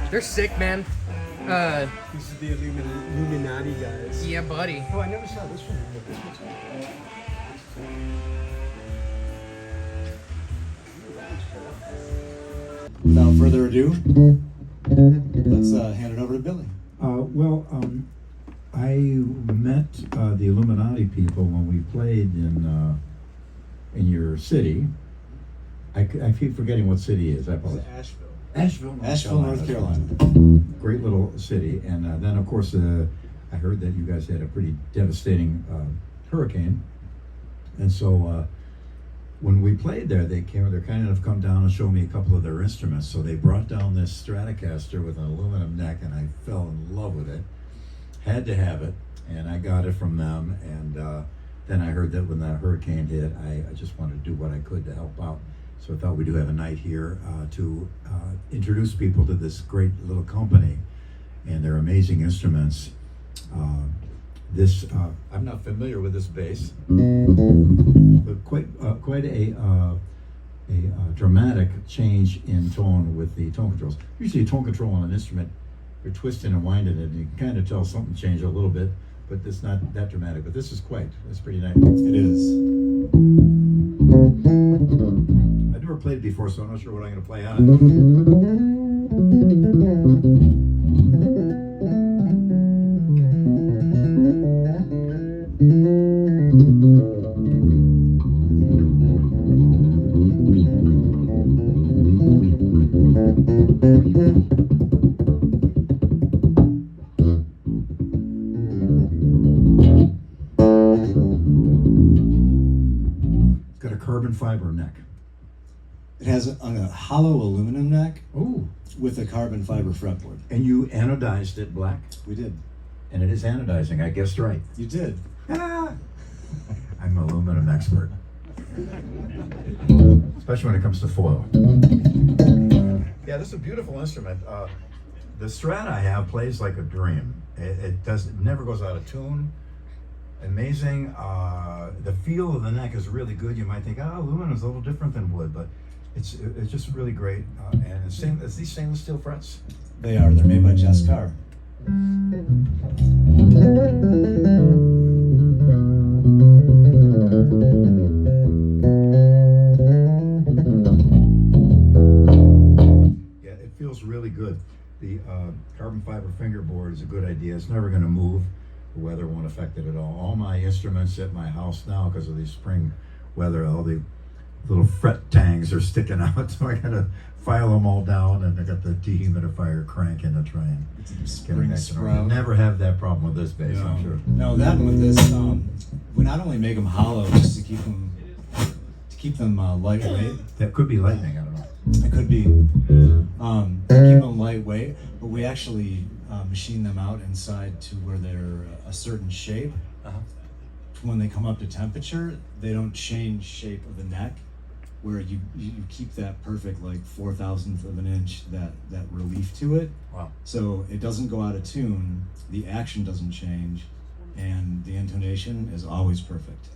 They're sick, man. These are the Illuminati guys. Yeah, buddy. Oh, I never saw this one. This one's Without further ado, let's hand it over to Billy. I met the Illuminati people when we played in your city. I keep forgetting what city it is. I apologize. Asheville. Asheville, North Carolina. Great little city. And then, of course, I heard that you guys had a pretty devastating hurricane. And so when we played there, they're kind enough to come down and show me a couple of their instruments. So they brought down this Stratocaster with an aluminum neck, and I fell in love with it. Had to have it, and I got it from them. And then I heard that when that hurricane hit, I just wanted to do what I could to help out. So I thought we do have a night here to introduce people to this great little company and their amazing instruments. I'm not familiar with this bass, but quite a dramatic change in tone with the tone controls. Usually a tone control on an instrument, you're twisting and winding it, and you can kind of tell something changed a little bit, but it's not that dramatic. But this is it's pretty nice. It is. I've never played it before, so I'm not sure what I'm going to play on It's got a carbon fiber neck. It has a hollow aluminum neck Oh, with a carbon fiber fretboard. and you anodized it black? We did. And it is anodizing, I guessed right. You did. Ah, I'm an aluminum expert. Especially when it comes to foil. Yeah, this is a beautiful instrument. The Strat I have plays like a dream. It never goes out of tune. Amazing. The feel of the neck is really good. You might think, aluminum is a little different than wood, but it's just really great. And it's these stainless steel frets. They are. They're made by Jess Carr. Yeah, it feels really good. The carbon fiber fingerboard is a good idea. It's never going to move. The weather won't affect it at all. All my instruments at my house now, because of the spring weather, all the little fret tangs are sticking out, so I got to file them all down, and I got the dehumidifier cranking to try and get them Spring back to normal. sprout. Never have that problem with this bass, I'm sure. No, that and with this, we not only make them hollow just to keep them lightweight. That could be lightning, I don't know. It could be keep them lightweight, but we actually machine them out inside to where they're a certain shape. When they come up to temperature, they don't change shape of the neck, where you keep that perfect, like 4,000th of an inch, that relief to it. Wow. So it doesn't go out of tune, the action doesn't change, and the intonation is always perfect.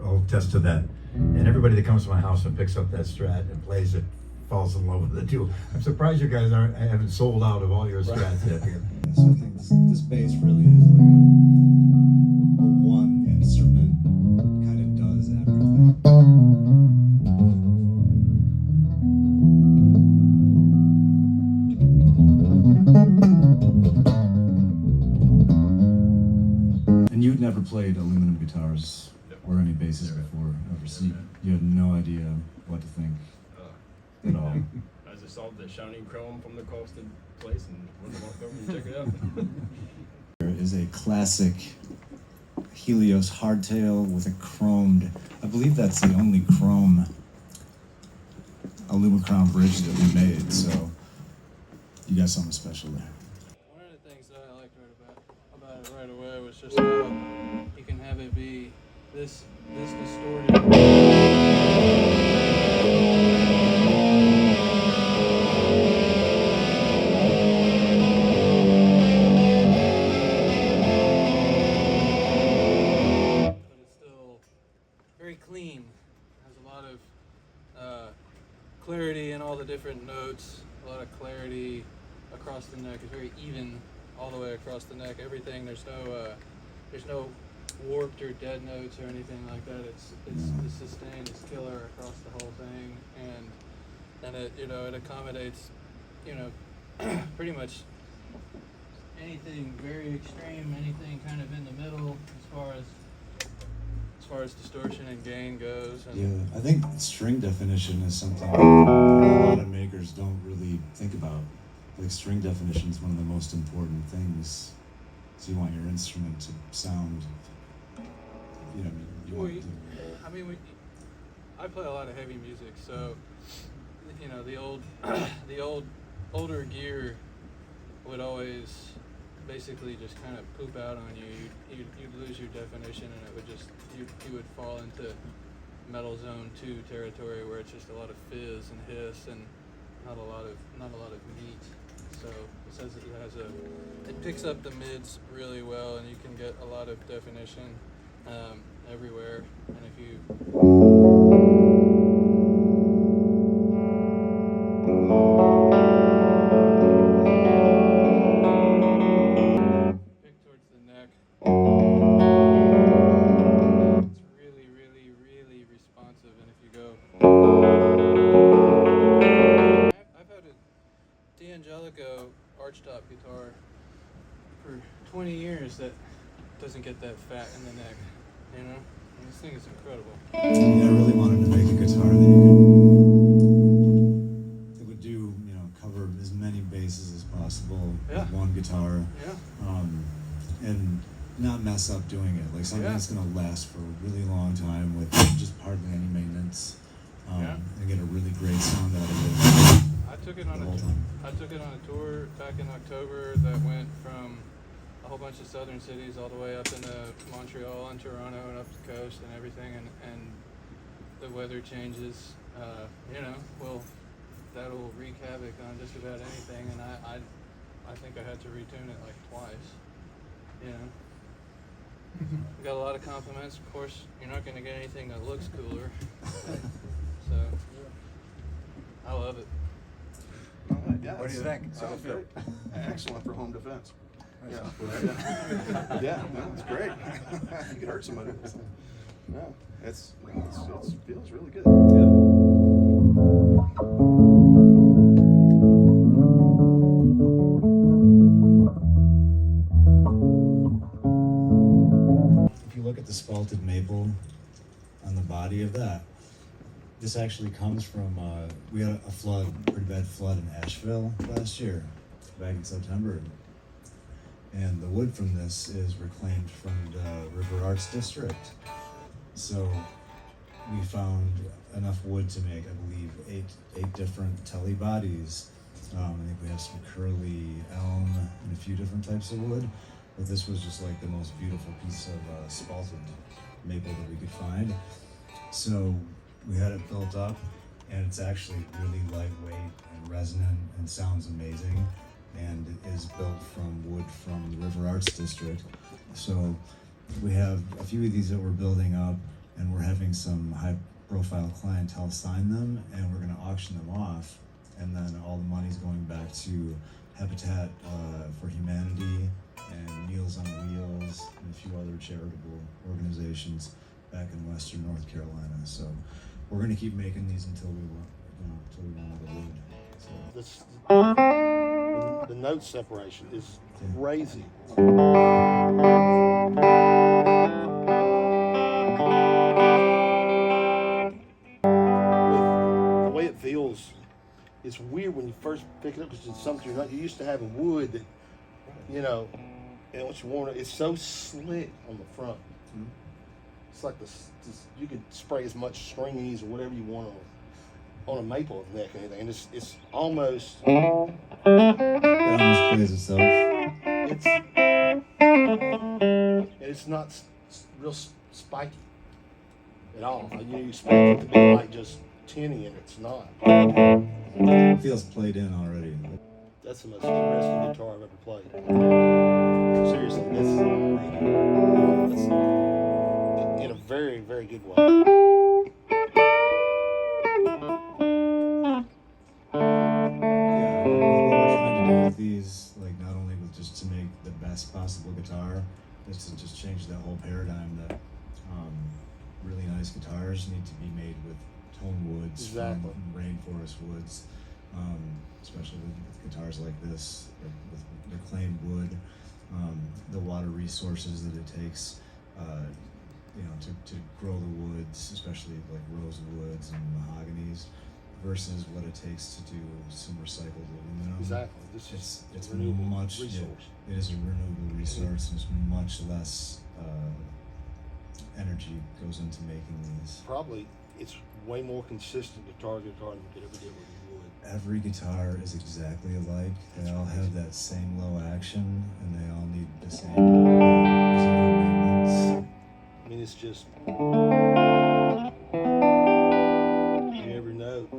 I'll attest to that. And everybody that comes to my house and picks up that Strat and plays it falls in love with it too. I'm surprised you guys haven't sold out of all your Strats yet. So I think this bass really is like a one instrument, kind of does everything. And you'd never played aluminum guitars or any basses before, ever, so you had no idea what to think at all. I just saw the shiny chrome from the costed place and went to walk over and check it out. There is a classic Helios hardtail with a chromed, I believe that's the only chrome Alumacron bridge that we made, so you got something special there. One of the things that I liked about it right away was just how you can have it be this distorted. Clean. Has a lot of clarity in all the different notes, a lot of clarity across the neck. It's very even all the way across the neck. Everything, there's no warped or dead notes or anything like that. It's the sustain is killer across the whole thing, and it, you know, it accommodates, you know, pretty much anything very extreme, anything kind of in the middle as far as distortion and gain goes. And Yeah, I think string definition is something a lot of makers don't really think about. Like, string definition is one of the most important things. So you want your instrument to sound, you know, I play a lot of heavy music, so you know, the older gear would always basically just kind of poop out on you. You'd lose your definition, and it would just you would fall into metal zone 2 territory where it's just a lot of fizz and hiss and not a lot of meat. So it says it picks up the mids really well, and you can get a lot of definition everywhere. And if you pick towards the neck, it's really, really, really responsive. And if you go, I've had a D'Angelico archtop guitar for 20 years that doesn't get that fat in the neck, you know? And this thing is incredible. I really wanted to make a guitar that would do, you know, cover as many bases as possible with one guitar, and not mess up doing it. Like something that's going to last for a really long time with just hardly any maintenance, and get a really great sound out of it. I took it on a tour back in October that went from a whole bunch of southern cities all the way up into Montreal and Toronto and up the coast and everything, and the weather changes, you know, that'll wreak havoc on just about anything, and I think I had to retune it like twice, you know. We got a lot of compliments. Of course, you're not going to get anything that looks cooler, so I love it. All right, yeah, What do you think? Sounds great. Excellent for home defense. Yeah, yeah, no, it's great. You can hurt somebody. No, it feels really good. If you look at the spalted maple on the body of that, this actually comes from, we had a flood, pretty bad flood in Asheville last year, back in September. And the wood from this is reclaimed from the River Arts District. So we found enough wood to make, I believe, eight different telly bodies. I think we have some curly elm and a few different types of wood. But this was just like the most beautiful piece of spalted maple that we could find. So we had it built up, and it's actually really lightweight and resonant and sounds amazing. And it is built from wood from the River Arts District. So we have a few of these that we're building up, and we're having some high-profile clientele sign them, and we're going to auction them off, and then all the money's going back to Habitat for Humanity and Meals on Wheels and a few other charitable organizations back in Western North Carolina. So we're going to keep making these until we run out of wood. So. The note separation is crazy. The way it feels, it's weird when you first pick it up because it's something you're not used to having wood that, you know, and once you warm it, it's so slick on the front. It's like this, you could spray as much stringies or whatever you want on a maple neck and anything. And it's almost. It almost plays itself. It's not real spiky at all. You expect it to be like just tinny, and it's not. It feels played in already. That's the most interesting guitar I've ever played. Seriously, that's in a very, very good way. Yeah, what we're trying to do with make the best possible guitar is to just change that whole paradigm that really nice guitars need to be made with tone woods Exactly. from rainforest woods, especially with guitars like this, with reclaimed wood, the water resources that it takes, to grow the woods, especially like rosewoods and mahoganies, versus what it takes to do some recycled aluminum. Exactly. This is It's a renewable much resource. It is a renewable resource, and it's much less energy goes into making these. Probably it's way more consistent guitar than you could ever get with wood. Every guitar is exactly alike. They all have that same low action, and they all need the same zero maintenance. I mean, it's just every note.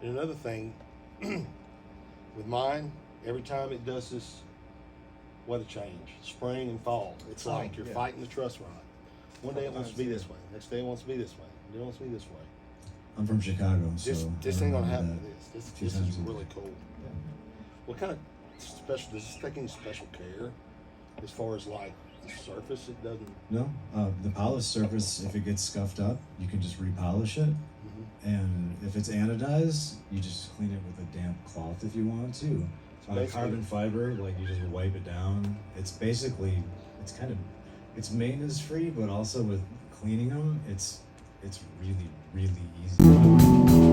And another thing, with mine, every time it does this weather change, spring and fall, it's like you're fighting the truss rod. One day it wants to be this way, next day it wants to be this way, then it wants to be this way. I'm from Chicago, so This I ain't gonna remember happen that with this. a few This is times a year. really cool. What kind of special, does this take any special care as far as like the surface? It doesn't. No, the polished surface, if it gets scuffed up, you can just repolish it. And if it's anodized, you just clean it with a damp cloth if you want to. Basically- Carbon fiber, like you just wipe it down. It's basically, it's maintenance free, but also with cleaning them, it's really, really easy.